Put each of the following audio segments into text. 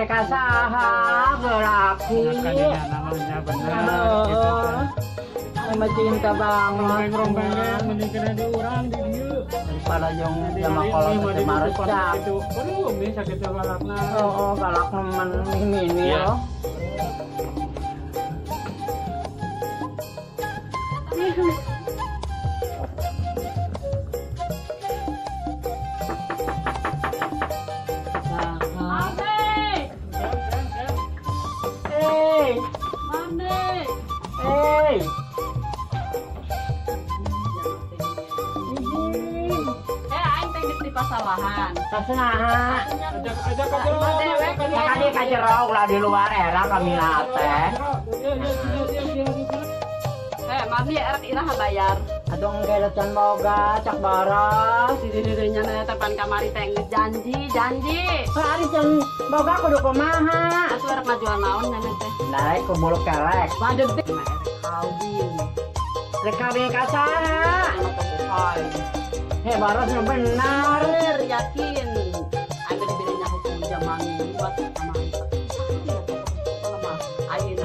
kasaha berarti. Namanya benar. Sama cinta banget. Rombeng-rombengnya mending kena di orang di dieu. Daripada yang sama kalau teh marecak. Aduh, ini sakit galakna. Oh, galak nemen ini ya. Pasawahan. Sasaha. Ajak Tadi kajerok lah di luar era kami teh. Mami erek irah bayar. Aduh enggak can boga cak baras. Dirinya na tepan kamari teh janji. Hari can boga kudu kumaha. Atuh erek ngajual naon nya teh. Naik ke bulu kelek. Badeg teh erek kawin. Rek kawin ka saha? Baras benar. Yakin. Ada diberinya hukum zaman buat kamari.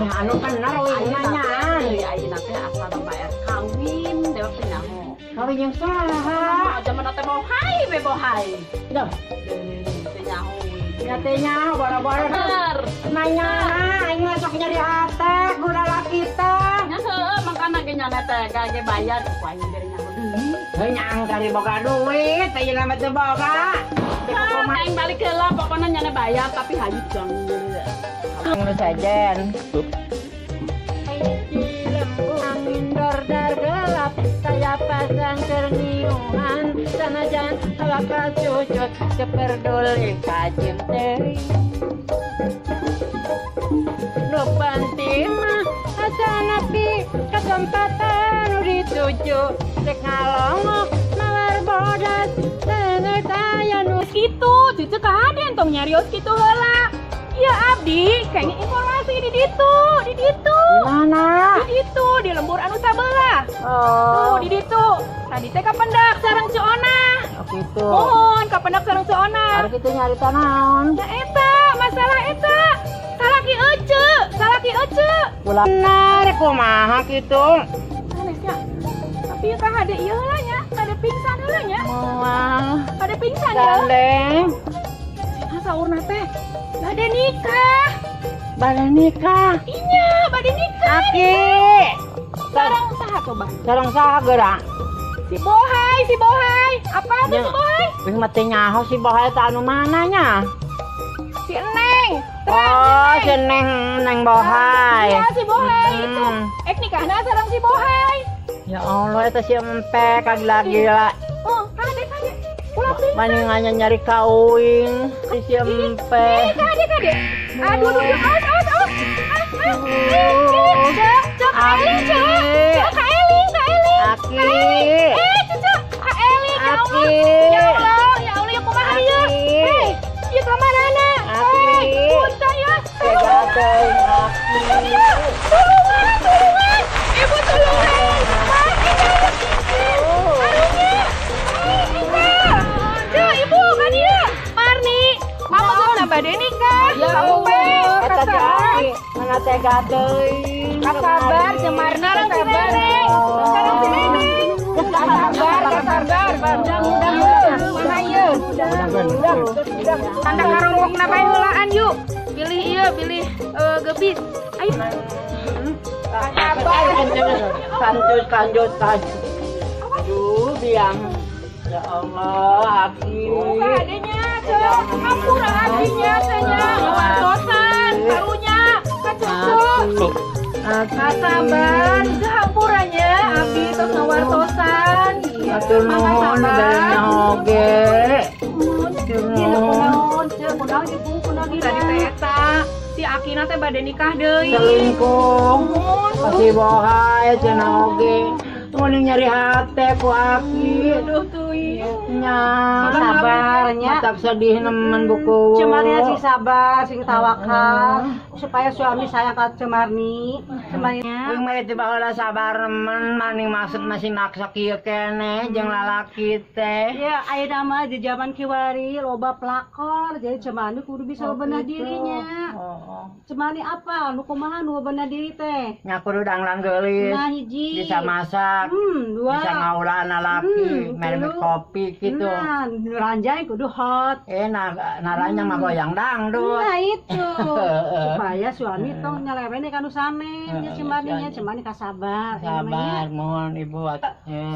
Nah, anu benar we nanyaan. Ayeuna teh asal Bapak R kawin dewek teh nyaho. Kawin yang saha? Zaman teh bohai be bohai. Dah. Teh nyaho. Ya teh nyaho bara-bara. Bener. Nanya, aing sok nyari hate guna laki teh. Nya heueuh mangkana ge nyana teh gage bayar ku aing beri nyaho deui. Heuh nyang kari boga duit, teh nama teh boga. Aing balik heula pokona nyana bayar tapi hayu jangan. Anu sajen. Angin dordar gelap, saya pasang terniungan. Sanajan awak cucut, keperduli kajim teri. Lupantima, asa napi kesempatan dituju. Cek ngalongok, mawar bodas, tengar saya nu. Gitu, cucu kahaden tong nyarios gitu heula. Iya Abdi, kayaknya informasi di ditu. Mana? Di ditu, di lembur anu sabelah. Oh, Tuh, di ditu. Tadi teh kapendak sareng Ciona. gitu. Mohon kapendak sareng Ciona. Hari kita nyari tanaon. Ya eta, masalah eta. Salaki ece. Benar, kumaha gitu. Anesnya. Tapi kahade ieu heula nya, kade pingsan heula nya. Moal. Kade pingsan ya. Gandeng. Saurna teh bade nikah. Bade nikah. Inya, bade nikah. Aki. Sareng saha coba? Sareng saha geura? Si Bohai. Apa tuh Ya. si Bohai? Wih mati nyaho si Bohai teh anu mananya? Si Eneng. Oh, si Neng Bohai. Iya, si Bohai itu. Hmm. Nikahna sareng si Bohai. Ya Allah, eta si empe kagila-gila. Oh, kade. Ulah pingsan. Maningannya nyari kawin si empe. Kade. Aduh, awas. Cok, Eling, Cok. Kak Eling. Aki. Cucu, Kak Eling, ya Allah. Aki. Ya Allah, ya kumaha ieu? Aki. Hei, ieu ka manana? Aki. Punten ya. Tega teuing Aki. Tulungan. Ibu tulungan. Ibu kan dia. Marni, mama tuh bade nikah. Ya Allah, eta si Aki mana tega teuing. Sabar, Cemarna sabar. Sekarang si Neneng. Sabar. Mana ieu? Tanda karongokna bae heulaan yuk. Pilih gebis. Ayo. Lanjut. Aduh, biang. Ya Allah, Aki. Adenya, Cok. Hampura hatinya, Cenya. Wartosan, barunya. Kan Cocok. Sabar, sehampurannya. Abi, tos ngawartosan. Atur nuhun belinya oge. Kunaon ibu, kunaon tadi teh eta. Si Akina teh bade nikah deui. Selingkuh. Kasih Bohai cenah oge. mau nyari hati ku aki. Aduh tuh Nya Sabarnya. matak sedih nemen buku. Cemarni sing sabar, sing tawakal supaya suami sayang ka Cemarni. Cemarninya. Yang mah itu baheula sabar nemen maning maksud masih maksa kieu keneh jeung lalaki teh. Ya, ayeuna mah di zaman kiwari loba pelakor, jadi Cemarni kudu bisa bebenah dirinya. Cemarni apa? Nu kumaha nu bebenah diri teh? Nya kudu danglang geulis. Nah, hiji. Bisa masak, Dua. bisa ngaulah anak laki, merek kopi gitu. Nah, ranjang kudu hot. Naranya mah goyang dangdut. Nah itu supaya suami tong nyelewene kan usane nya Cemarninya Cemarni kasabar. Sabar, mohon ibu.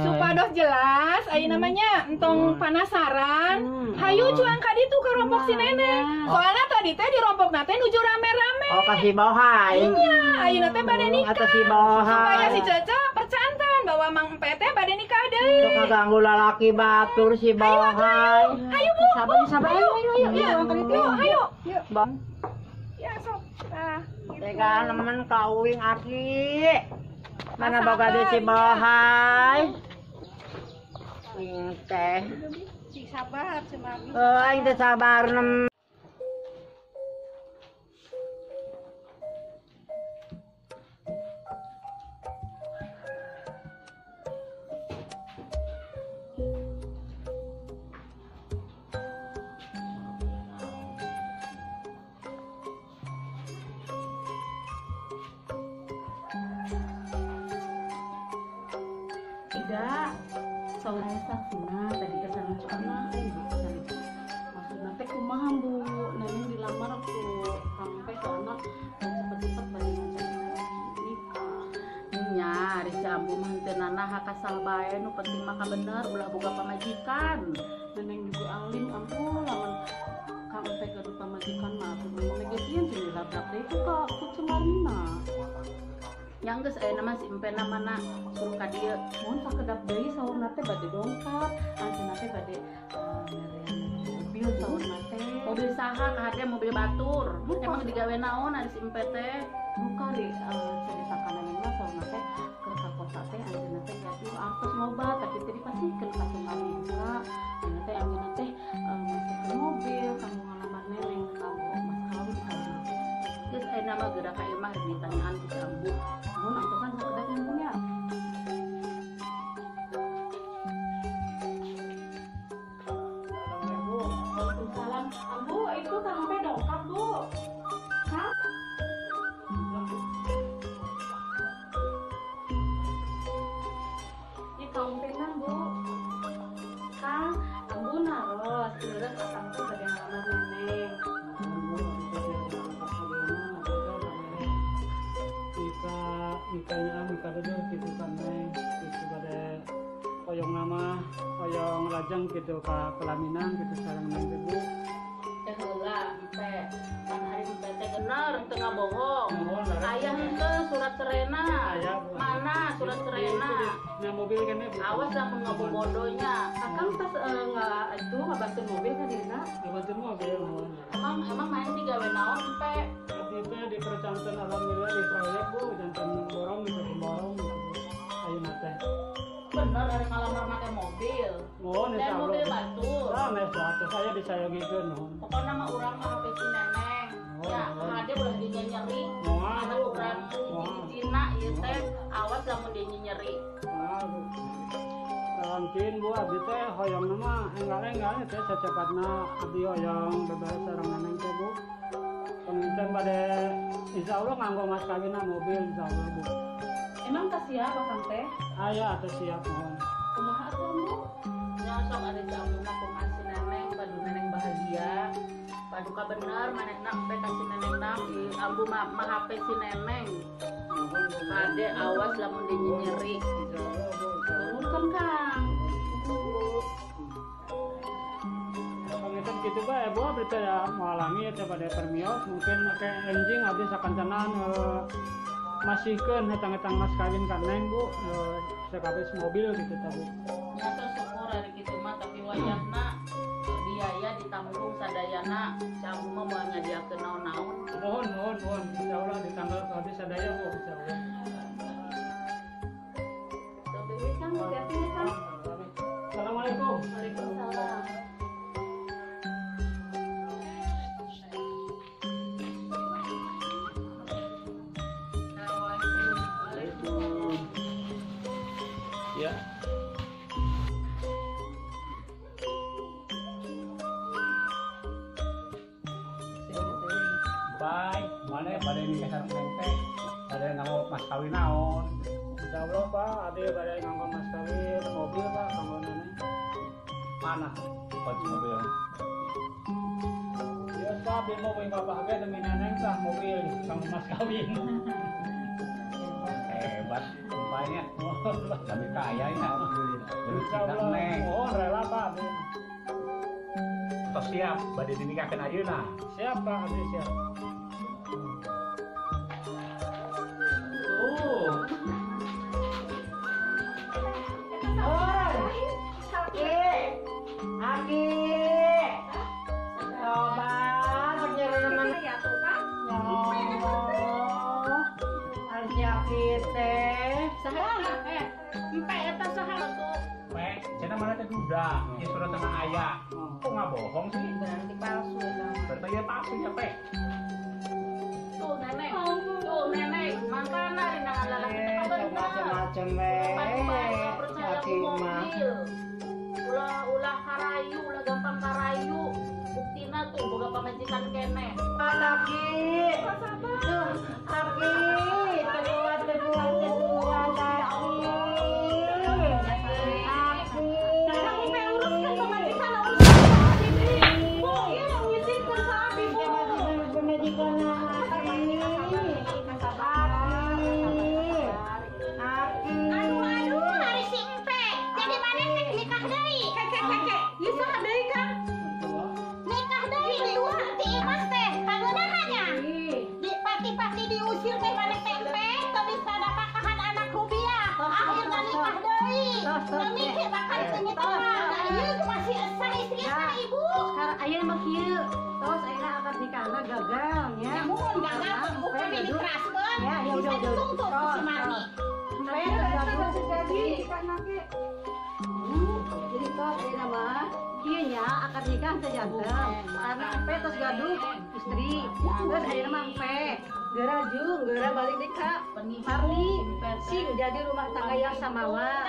Supados jelas, ayo namanya entong penasaran. Hayu cuang ka ditu ka rompok si Neneng. Soalnya tadi teh di rompok nate nuju rame-rame. Oh kasih bohai. Iya, ayeuna teh bade nikah. Atau si bohai. Supaya si Cece percantan bahwa Mang Empe teh bade nikah deui. Sok ngaganggu lalaki batur si bohai. Ayo Bu. Sabar, ayo. Yuk, ayo. Bang, Ya sok. Nah, tega nemen kauing aki. Mana boga deui si bohai. Ing teh. Si sabar Cemarni. Aing teh sabar nemen. Tidak. Saudara Safina tadi kesana cuma maksudnya teh kumaha Bu Neneng dilamar aku sampai soalnya cepet-cepet bari nikah. Nya ari si ambu mah teu nanah kasal bae nu penting mah bener ulah boga pamajikan. Neneng juga alim ambu lamun sampai ke pamajikan mah atuh megesian sih labrak deui ka ku Cemarni mah. Yang geus aya nama si empena mana suruh ka dieu mun sakedap deui saurna teh bade dongkap anjeunna teh bade mobil saurna teh mobil saha kahade mobil batur emang digawe naon ari si empe teh buka di cerita kana mah saurna teh keur ka kota teh anjeunna teh gaduh artos loba tapi teh dipasihkeun ka Cemarni juga anjeunna teh masukkeun mobil kanggo ngalamar Neneng kanggo mas kawin kali geus aya nama geura ka ieu mah ditanyaan ku ambu mun antosan sakedak yang punya Bu, Waalaikumsalam. Ambu, itu sampai dongkap, Bu. Hah? Di kaumpenan, Bu. Kang, ambu naros, terus akang tuh gede ngelamar Neneng. Nikahnya nikah dulu gitu kan neng gitu pada oyong nama oyong lajang gitu ke pelaminan gitu sareng neng ibu Teh heula empe kan hari empe teh bener teu bohong. Mohon, Lara. Aya henteu surat cerena. Aya, Bu. Mana surat cerena? nah mobil kan ibu Awas lamun ngabobodonya. Akang tas itu ngabantu mobil kan dina. ngebantu mobil mohon Emang main digawe naon empe? tapi itu di percantan alhamdulillah di proyek bu jantan borong gitu pemborong gitu ayo nate Bener ada ngalamar make mobil. mohon Dan insya mobil Allah batur. nah mes saya disayogikeun mohon Pokoknya mah urang mah HP si Neneng. Ya, hade ulah dia nyeri. Moal, Anak Bu. urang Moal. Cina ieu teh awas lamun dia nyeri. mungkin bu abdi teh hoyong nama enggak teh secepatnya abdi hoyong bebas sareng neneng teh bu penginten pada insya Allah nganggo mas kawinna mobil insya Allah bu Emang kasihan Akang teh? ayah atas siap mohon Kumaha atuh Bu? Nya sok ada jamu mah kumaha si Neneng padu Neneng bahagia. Paduka bener manehna empe ka si Neneng nam ambu mah HP si Neneng. mohon bu Kade awas lamun dia nyeri. insya Allah bu Turunkan Kang. penginten gitu ba bu abdi teh ya mualangi teh pada permios mungkin kayak enjing abdi sakancanan masihkeun hetang-hetang mas kawin kan neng bu sekabis mobil gitu teh bu Nya teh syukur hari kitu mah tapi wayahna biaya ditanggung sadayana. Si ambu mah moal nyadiakeun naon-naon. mohon insya Allah di tanggal habis sadaya bu insya Allah Tapi Mana pada ini kasar nente, pada nggak mas kawin naon. Insya Allah Pak, ada pada nganggo mas kawin mobil Pak, kanggo nenek. Mana? Kunci mobil. Ya Pak, biar mau punya bapak ge demi nenek tah mobil kanggo mas kawin. Hebat, rupanya. Kami kaya ini. Demi Insya kita Allah. neng. Oh rela Pak. Tos siap, pada dinikahkan ayeuna. Siap Pak, abdi siap. Aki, coba perjalanan ya Allah, aja kita. Empe eta saha tuh? Pek, cina mana teh duda, ya surat tengah ayah. Kok nggak bohong sih? Berarti palsu dong. Berarti ya palsu ya Pek. Tuh nenek, makana di nangan lalaki teh kabener. Macam-macam Aki mah. Ulah karayu, ulah gampang karayu. Buktina tuh boga pamajikan kene. Aki, tuh Aki, teguan Aki. Ayah mah kieu, tos ayeuna akad nikahna gagal nya. Mun gagal bukan ditraskeun. Ya udah tuntut si Mani. Jadi tos ayeuna mah kieu nya akad nikah teh janten. Karena empe tos gaduh istri. Terus ayeuna mah empe geura jung, geura balik deui ka Parli. Sing jadi rumah tangga yang samawa.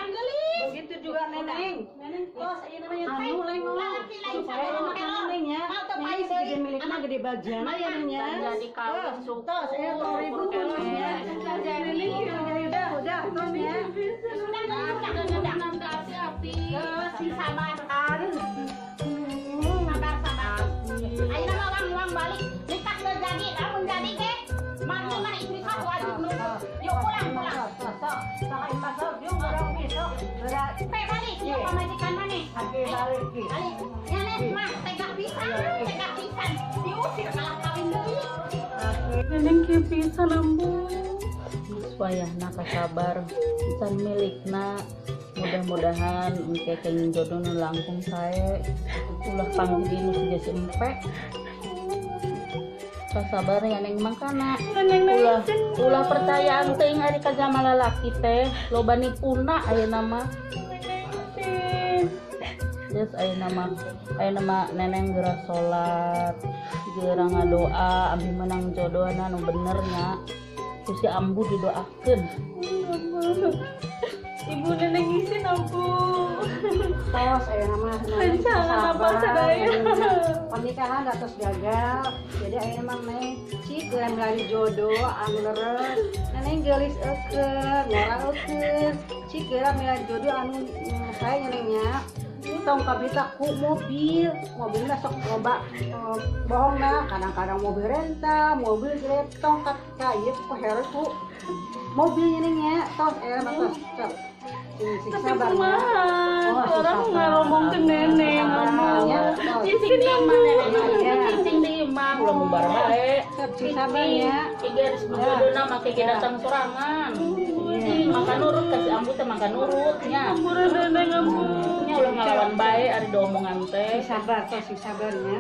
Begitu juga neneng. Tos ayeuna mah anu lengong. Supaya rumah tangga nenengnya, neneng segede milikna gede bagian ya nenengnya. Jadi kawin tos aya 3.000 kulosnya. Jadi udah tos ya. Sudah hati-hati. Si sabar. Sabar. Ayeuna mah uang balik nikah udah jadi, lamun jadi ge mandi mah istri kau wajib nurut. Yuk pulang. Sok masuk yuk orang besok. Berat. Balik yuk pamajikan mana? Aki balik. Balik. Ya Nes mah tegak pisan. Diusir kalah kawin deui. Neneng kieu pisan ambu. Wayahna kasabar pisan milikna. Mudah-mudahan engke kenging jodoh nu langkung sae. Ulah panggil dinu si Jesi empe. Kasabar ya neng mangkana. Ulah percayaan teuing ari ka jama lalaki teh loba nipuna ayeuna mah. Terus ayeuna mah neneng geura salat, geura ngadoa abdi menang jodohna nu bener nya. Ku si ambu didoakeun. Ibu neneng izin ambu. Tos ayeuna mah Rencana apa sadaya? Pernikahan atas gagal. Jadi ayeuna mah neng cik geura ngali jodoh anu leres. Neneng geulis eukeun, ngora eukeun. Cik geura milih jodoh anu sae nyenengnya. Tong kabita ku mobilnya sok loba bohong dah, kadang-kadang mobil rental, mobil gretong kayu ku heres ku mobilnya nengnya tos tos Tapi kumaha? Orang ngomong ke neneng cicing di imah cicing di imah ulah mubar bae. sabarnya Geus jodohna make datang sorangan. Maka nurut kasih ambu teh maka nurut nya. Ampura neneng ambu. Nya ulah ngalawan bae ari diomongan teh. sabarnya